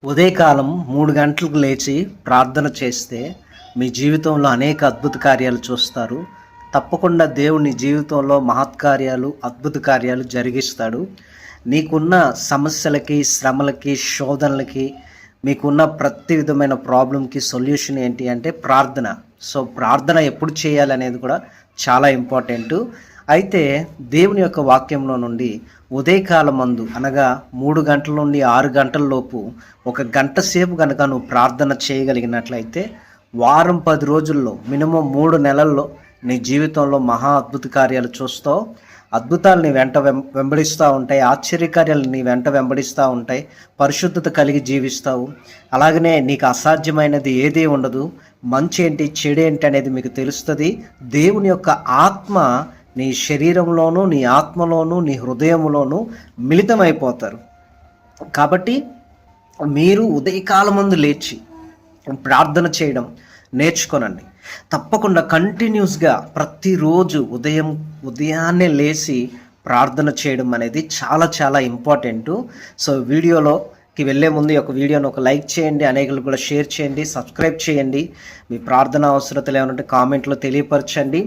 ఉదయకాలం 3 గంటలకు లేచి ప్రార్థన చేస్తే మీ జీవితంలో అనేక అద్భుత కార్యాలు చూస్తారు. తప్పకుండా దేవుడు నీ జీవితంలో మహత్కార్యాలు, అద్భుత కార్యాలు జరిగిస్తాడు. నీకున్న సమస్యలకి, శ్రమలకి, శోధనలకి, మీకున్న ప్రతి విధమైన ప్రాబ్లంకి సొల్యూషన్ ఏంటి అంటే ప్రార్థన. సో ప్రార్థన ఎప్పుడు చేయాలనేది కూడా చాలా ఇంపార్టెంటు. అయితే దేవుని యొక్క వాక్యంలో నుండి ఉదయకాలమందు అనగా 3 గంటల నుండి 6 గంటల లోపు 1 గంట సేపు కనుక నువ్వు ప్రార్థన చేయగలిగినట్లయితే వారం 10 రోజుల్లో మినిమం 3 నెలల్లో నీ జీవితంలో మహా అద్భుత కార్యాలు చూస్తావు. అద్భుతాలు నీ వెంట వెంబడిస్తూ ఉంటాయి. ఆశ్చర్యకార్యాలు నీ వెంట వెంబడిస్తూ ఉంటాయి. పరిశుద్ధత కలిగి జీవిస్తావు. అలాగనే నీకు అసాధ్యమైనది ఏదీ ఉండదు. మంచి ఏంటి, చెడు ఏంటి అనేది మీకు తెలుస్తుంది. దేవుని యొక్క ఆత్మ నీ శరీరంలోనూ, నీ ఆత్మలోనూ, నీ హృదయంలోనూ మిళితమైపోతారు. కాబట్టి మీరు ఉదయకాలం ముందు లేచి ప్రార్థన చేయడం నేర్చుకోనండి. తప్పకుండా కంటిన్యూస్గా ప్రతిరోజు ఉదయాన్నే లేచి ప్రార్థన చేయడం అనేది చాలా చాలా ఇంపార్టెంటు. సో వీడియోలోకి వెళ్ళే ముందు ఒక వీడియోని ఒక లైక్ చేయండి, అనేకులు కూడా షేర్ చేయండి, సబ్స్క్రైబ్ చేయండి. మీ ప్రార్థన అవసరతలు ఏమంటే కామెంట్లో తెలియపరచండి.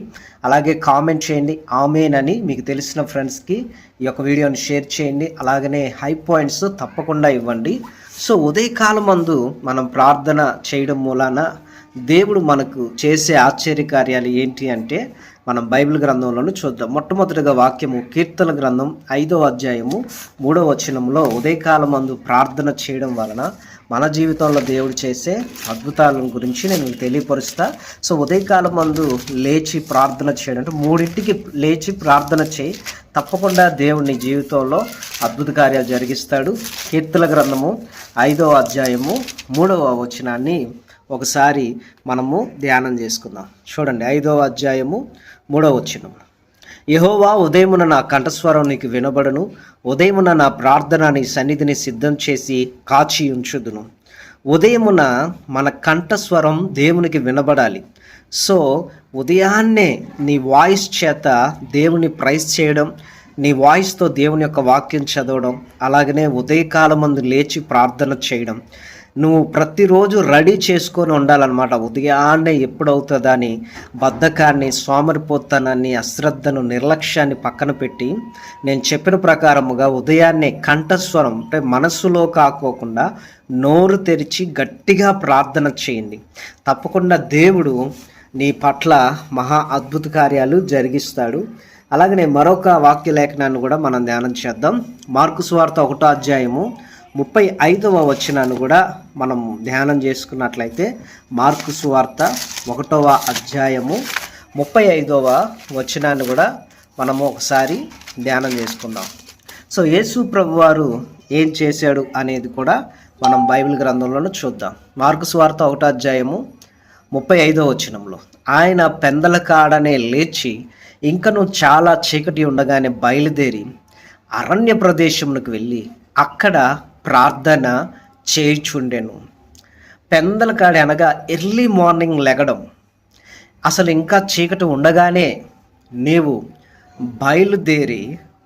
అలాగే కామెంట్ చేయండి ఆమేన్ అని, మీకు తెలిసిన ఫ్రెండ్స్కి ఈ యొక్క వీడియోని షేర్ చేయండి. అలాగనే హై పాయింట్స్ తప్పకుండా ఇవ్వండి. సో ఉదయకాలం మందు మనం ప్రార్థన చేయడం మూలాన దేవుడు మనకు చేసే ఆశ్చర్యకార్యాలు ఏంటి అంటే మనం బైబిల్ గ్రంథంలోనూ చూద్దాం. మొట్టమొదటిగా వాక్యము కీర్తన గ్రంథం 5వ అధ్యాయము 3వ వచనంలో ఉదయకాలమందు ప్రార్థన చేయడం వలన మన జీవితంలో దేవుడు చేసే అద్భుతాల గురించి నేను తెలియపరుస్తా. సో ఉదయకాలమందు లేచి ప్రార్థన చేయడం అంటే 3ంటికి లేచి ప్రార్థన చేయి. తప్పకుండా దేవుడు నీ జీవితంలో అద్భుత కార్యాలు జరిగిస్తాడు. కీర్తన గ్రంథము 5వ అధ్యాయము 3వ వచనాన్ని ఒకసారి మనము ధ్యానం చేసుకుందాం. చూడండి, 5వ అధ్యాయము 3వ వచనం. యెహోవా, ఉదయమున నా కంఠస్వరం నీకు వినబడును, ఉదయమున నా ప్రార్థన నీ సన్నిధిని సిద్ధం చేసి కాచి ఉంచుదును. ఉదయమున మన కంఠస్వరం దేవునికి వినబడాలి. సో ఉదయాన్నే నీ వాయిస్ చేత దేవుని ప్రైజ్ చేయడం, నీ వాయిస్తో దేవుని యొక్క వాక్యం చదవడం, అలాగనే ఉదయకాలమందు లేచి ప్రార్థన చేయడం నువ్వు ప్రతిరోజు రెడీ చేసుకొని ఉండాలన్నమాట. ఉదయాన్నే ఎప్పుడవుతుందా అని బద్ధకాన్ని, సోమరిపోతనాన్ని, అశ్రద్ధను, నిర్లక్ష్యాన్ని పక్కన పెట్టి నేను చెప్పిన ప్రకారముగా ఉదయాన్నే కంఠస్వరం అంటే మనస్సులో కాకోకుండా నోరు తెరిచి గట్టిగా ప్రార్థన చేయండి. తప్పకుండా దేవుడు నీ పట్ల మహా అద్భుత కార్యాలు జరిగిస్తాడు. అలాగనే మరొక వాక్య లేఖనాన్ని కూడా మనం ధ్యానం చేద్దాం. మార్కు సువార్త 1వ అధ్యాయము 35వ వచనాన్ని కూడా మనం ధ్యానం చేసుకున్నట్లయితే మార్కు సువార్త 1వ అధ్యాయము 35వ వచనాన్ని కూడా మనము ఒకసారి ధ్యానం చేసుకుందాం. సో యేసు ప్రభు వారు ఏం చేశాడు అనేది కూడా మనం బైబిల్ గ్రంథంలోనూ చూద్దాం. మార్కు సువార్త 1వ అధ్యాయము 35వ వచనంలో, ఆయన పెందల కాడనే లేచి ఇంకను చాలా చీకటి ఉండగానే బయలుదేరి అరణ్య ప్రదేశమునకు వెళ్ళి అక్కడ ప్రార్థన చేయుచుండెను. పెందల కాడ అనగా ఎర్లీ మార్నింగ్ లెగడం. అసలు ఇంకా చీకటి ఉండగానే నీవు బయలుదేరి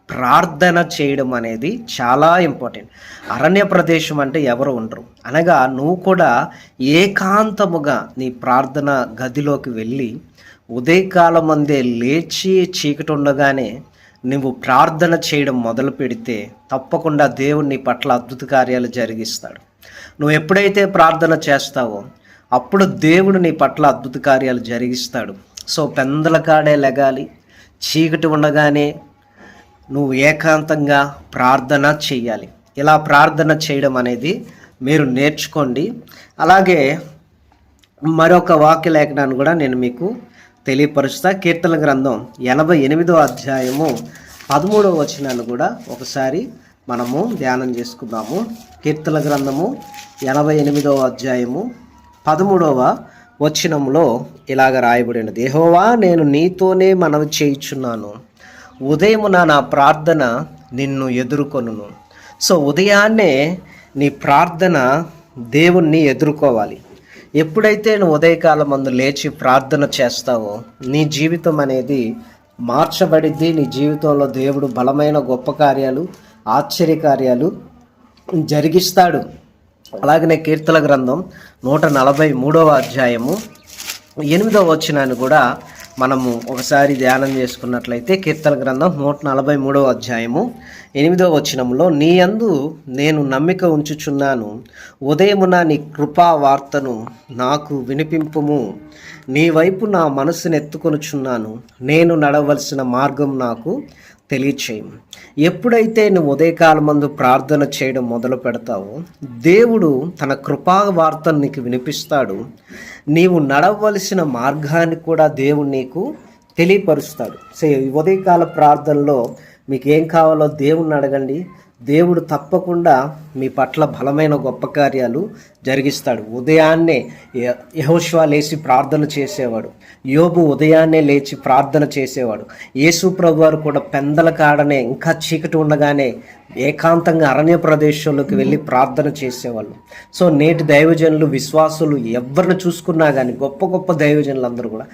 ప్రార్థన చేయడం అనేది చాలా ఇంపార్టెంట్. అరణ్య ప్రదేశం అంటే ఎవరు ఉండరు అనగా నువ్వు కూడా ఏకాంతముగా నీ ప్రార్థన గదిలోకి వెళ్ళి ఉదయకాలం అందే లేచి చీకటి ఉండగానే నువ్వు ప్రార్థన చేయడం మొదలు పెడితే తప్పకుండా దేవుడు నీ పట్ల అద్భుత కార్యాలు జరిగిస్తాడు. నువ్వు ఎప్పుడైతే ప్రార్థన చేస్తావో అప్పుడు దేవుడు నీ పట్ల అద్భుత కార్యాలు జరిగిస్తాడు. సో పెందల కాడే లెగాలి, చీకటి ఉండగానే నువ్వు ఏకాంతంగా ప్రార్థన చేయాలి. ఇలా ప్రార్థన చేయడం అనేది మీరు నేర్చుకోండి. అలాగే మరొక వాక్య లేఖనాన్ని కూడా నేను మీకు తెలియపరుస్తా. కీర్తన గ్రంథం 88వ అధ్యాయము 13వ వచనాన్ని కూడా ఒకసారి మనము ధ్యానం చేసుకుందాము. కీర్తన గ్రంథము 88వ అధ్యాయము 13వ వచనంలో ఇలాగ రాయబడినది, యెహోవా, నేను నీతోనే మనవి చేయుచున్నాను, ఉదయమున నా ప్రార్థన నిన్ను ఎదుర్కొనును. సో ఉదయాన్నే నీ ప్రార్థన దేవుణ్ణి ఎదుర్కోవాలి. ఎప్పుడైతే నువ్వు ఉదయకాలం మందు లేచి ప్రార్థన చేస్తావో నీ జీవితం అనేది మార్చబడిద్ది. నీ జీవితంలో దేవుడు బలమైన గొప్ప కార్యాలు, ఆశ్చర్య కార్యాలు జరిగిస్తాడు. అలాగనే కీర్తన గ్రంథం 143వ అధ్యాయము 8వ వచనాన్ని కూడా మనము ఒకసారి ధ్యానం చేసుకున్నట్లయితే, కీర్తన గ్రంథం 143వ అధ్యాయము 8వ వచనంలో, నీ యందు నేను నమ్మిక ఉంచుచున్నాను, ఉదయమున నీ కృపా వార్తను నాకు వినిపింపుము, నీ వైపు నా మనసును ఎత్తుకొనుచున్నాను, నేను నడవలసిన మార్గం నాకు తెలియచేయము. ఎప్పుడైతే నువ్వు ఉదయకాలమందు ప్రార్థన చేయడం మొదలు పెడతావో, దేవుడు తన కృపా వార్తను నీకు వినిపిస్తాడు. నీవు నడవలసిన మార్గాన్ని కూడా దేవుడు నీకు తెలియపరుస్తాడు. ఉదయకాల ప్రార్థనలో మీకు ఏం కావాలో దేవుణ్ణి అడగండి. దేవుడు తప్పకుండా మీ పట్ల బలమైన గొప్ప కార్యాలు జరిగిస్తాడు. ఉదయాన్నే యెహోషువ లేచి ప్రార్థన చేసేవాడు. యోబు ఉదయాన్నే లేచి ప్రార్థన చేసేవాడు. యేసు ప్రభువారు కూడా పెందల కాడనే ఇంకా చీకటి ఉండగానే ఏకాంతంగా అరణ్య ప్రదేశంలోకి వెళ్ళి ప్రార్థన చేసేవాళ్ళు. సో నేటి దైవజనులు, విశ్వాసులు ఎవరిని చూసుకున్నా కానీ గొప్ప గొప్ప దైవజనులు అందరూ కూడా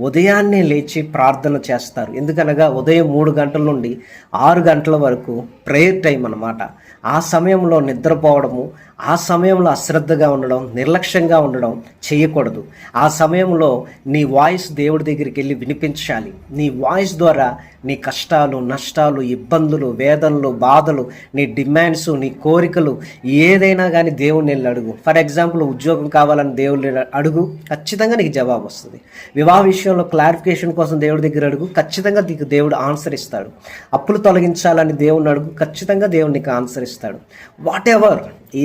ఉదయాన్నే లేచి ప్రార్థన చేస్తారు. ఎందుకనగా ఉదయం 3 గంటల నుండి 6 గంటల వరకు ప్రేయర్ టైం అన్నమాట. ఆ సమయంలో నిద్రపోవడము, ఆ సమయంలో అశ్రద్ధగా ఉండడం, నిర్లక్ష్యంగా ఉండడం చేయకూడదు. ఆ సమయంలో నీ వాయిస్ దేవుడి దగ్గరికి వెళ్ళి వినిపించాలి. నీ వాయిస్ ద్వారా నీ కష్టాలు, నష్టాలు, ఇబ్బందులు, వేదనలు, బాధలు, నీ డిమాండ్స్, నీ కోరికలు ఏదైనా కానీ దేవుడిని వెళ్ళి అడుగు. ఫర్ ఎగ్జాంపుల్, ఉద్యోగం కావాలని దేవుడిని అడుగు, ఖచ్చితంగా నీకు జవాబు వస్తుంది. వివాహ విషయంలో క్లారిఫికేషన్ కోసం దేవుడి దగ్గర అడుగు, ఖచ్చితంగా నీకు దేవుడు ఆన్సర్ ఇస్తాడు. అప్పులు తొలగించాలని దేవుడిని అడుగు, ఖచ్చితంగా దేవుడు నీకు ఆన్సర్ ఇస్తాడు. వాట్ ఎవర్,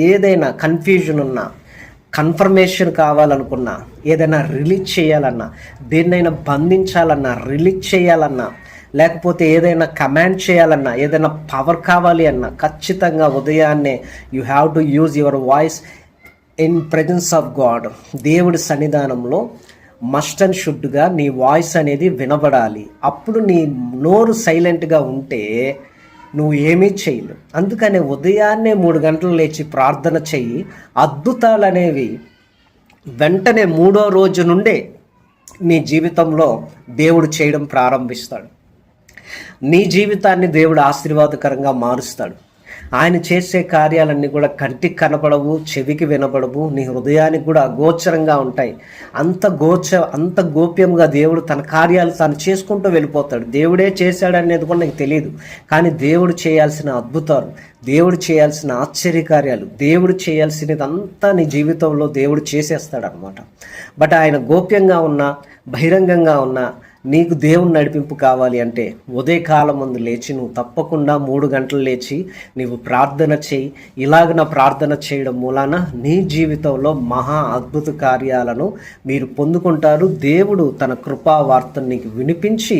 ఏదైనా కన్ఫ్యూజన్ ఉన్నా, కన్ఫర్మేషన్ కావాలనుకున్నా, ఏదైనా రిలీజ్ చేయాలన్నా, దేన్నైనా బంధించాలన్నా, రిలీజ్ చేయాలన్నా, లేకపోతే ఏదైనా కమాండ్ చేయాలన్నా, ఏదైనా పవర్ కావాలి అన్నా, ఖచ్చితంగా ఉదయాన్నే you have to use your voice in presence of God. దేవుడి సన్నిధానంలో మస్ట్ అండ్ షుడ్గా నీ వాయిస్ అనేది వినబడాలి. అప్పుడు నీ నోరు సైలెంట్గా ఉంటే నువ్వు ఏమీ చేయలేవు. అందుకనే ఉదయాన్నే 3 గంటలు లేచి ప్రార్థన చెయ్యి. అద్భుతాలు అనేవి వెంటనే 3వ రోజు నుండే నీ జీవితంలో దేవుడు చేయడం ప్రారంభిస్తాడు. నీ జీవితాన్ని దేవుడు ఆశీర్వాదకరంగా మారుస్తాడు. ఆయన చేసే కార్యాలన్నీ కూడా కంటికి కనపడవు, చెవికి వినపడవు, నీ హృదయానికి కూడా అగోచరంగా ఉంటాయి. అంత గోప్యంగా దేవుడు తన కార్యాలు తాను చేసుకుంటూ వెళ్ళిపోతాడు. దేవుడే చేశాడనేది కూడా నీకు తెలియదు. కానీ దేవుడు చేయాల్సిన అద్భుతాలు, దేవుడు చేయాల్సిన ఆశ్చర్యకార్యాలు, దేవుడు చేయాల్సినదంతా నీ జీవితంలో దేవుడు చేసేస్తాడు అనమాట. బట్ ఆయన గోప్యంగా ఉన్నా, బహిరంగంగా ఉన్నా, నీకు దేవుని నడిపింపు కావాలి అంటే ఉదయకాలం ముందు లేచి నువ్వు తప్పకుండా 3 గంటలు లేచి నీవు ప్రార్థన చేయి. ఇలాగ నా ప్రార్థన చేయడం మూలాన నీ జీవితంలో మహా అద్భుత కార్యాలను మీరు పొందుకుంటారు. దేవుడు తన కృపా వార్తను నీకు వినిపించి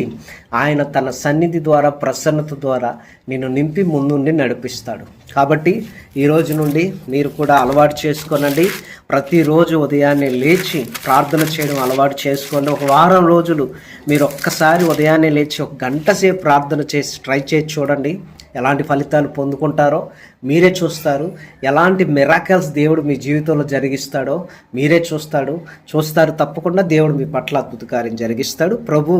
ఆయన తన సన్నిధి ద్వారా, ప్రసన్నత ద్వారా నిన్ను నింపి ముందుండి నడిపిస్తాడు. కాబట్టి ఈరోజు నుండి మీరు కూడా అలవాటు చేసుకోనండి. ప్రతిరోజు ఉదయాన్నే లేచి ప్రార్థన చేయడం అలవాటు చేసుకోండి. ఒక వారం రోజులు మీరు ఒక్కసారి ఉదయాన్నే లేచి 1 గంట సేపు ప్రార్థన చేసి ట్రై చేసి చూడండి. ఎలాంటి ఫలితాలు పొందుకుంటారో మీరే చూస్తారు. ఎలాంటి మిరాకిల్స్ దేవుడు మీ జీవితంలో జరిగిస్తాడో మీరే చూస్తారు. తప్పకుండా దేవుడు మీ పట్ల అద్భుత కార్యం జరిగిస్తాడు. ప్రభు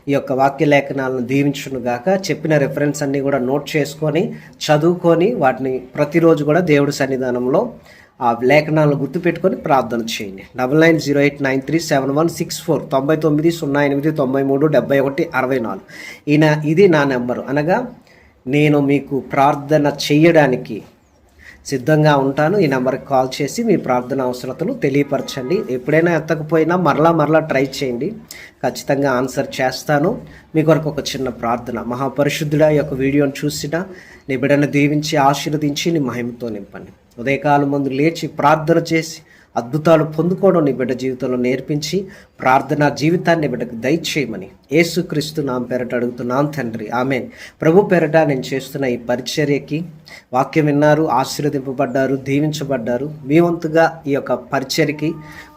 ఈ యొక్క వాక్య లేఖనాలను దీవించును గాక. చెప్పిన రెఫరెన్స్ అన్నీ కూడా నోట్ చేసుకొని చదువుకొని వాటిని ప్రతిరోజు కూడా దేవుడి సన్నిధానంలో ఆ లేఖనాలను గుర్తుపెట్టుకొని ప్రార్థన చేయండి. 9908937164 9908937174. ఇది నా నెంబరు. అనగా నేను మీకు ప్రార్థన చేయడానికి సిద్ధంగా ఉంటాను. ఈ నెంబర్కి కాల్ చేసి మీ ప్రార్థన అవసరతను తెలియపరచండి. ఎప్పుడైనా ఎత్తకపోయినా మరలా ట్రై చేయండి, ఖచ్చితంగా ఆన్సర్ చేస్తాను. మీ కొరకు ఒక చిన్న ప్రార్థన. మహాపరిశుద్ధుడా, ఈ యొక్క వీడియోని చూసినా నీ బిడ్డను దీవించి ఆశీర్వదించి నీ మహిమతో నింపండి. ఉదయకాలం ముందు లేచి ప్రార్థన చేసి అద్భుతాలు పొందుకోవడం నీ బిడ్డ జీవితంలో నేర్పించి ప్రార్థనా జీవితాన్ని బిడ్డకు దయచేయమని యేసుక్రీస్తు నామ పేరట అడుగుతున్నాను తండ్రి, ఆమేన్. ప్రభు పేరట నేను చేస్తున్న ఈ పరిచర్యకి వాక్యం విన్నారు, ఆశీర్వదింపబడ్డారు, దీవించబడ్డారు. మీ వంతుగా ఈ యొక్క పరిచర్యకి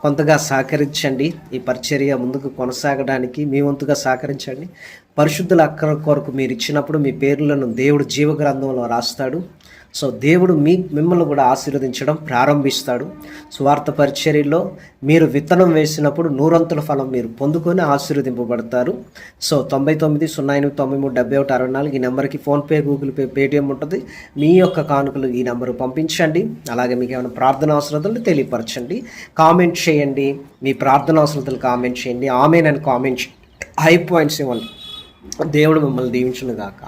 కొంతగా సహకరించండి. ఈ పరిచర్య ముందుకు కొనసాగడానికి మీ వంతుగా సహకరించండి. పరిశుద్ధుల అక్కర కొరకు మీరు ఇచ్చినప్పుడు మీ పేర్లను దేవుడు జీవగ్రంథంలో రాస్తాడు. సో దేవుడు మిమ్మల్ని కూడా ఆశీర్వదించడం ప్రారంభిస్తాడు. స్వార్థ పరిచర్యలో మీరు విత్తనం వేసినప్పుడు 100 ఫలం మీరు పొందుకొని ఆశీర్వదింపబడతారు. సో 9908937164 ఈ నెంబర్కి ఫోన్పే, గూగుల్ పే, పేటిఎం ఉంటుంది. మీ యొక్క కానుకలు ఈ నెంబరు పంపించండి. అలాగే మీకు ఏమైనా ప్రార్థన అవసరతలు తెలియపరచండి, కామెంట్ చేయండి. మీ ప్రార్థన అవసరతలు కామెంట్ చేయండి. ఆమేన్ అని కామెంట్ హై పాయింట్స్ ఇవ్వండి. దేవుడు మిమ్మల్ని దీవించును గాక.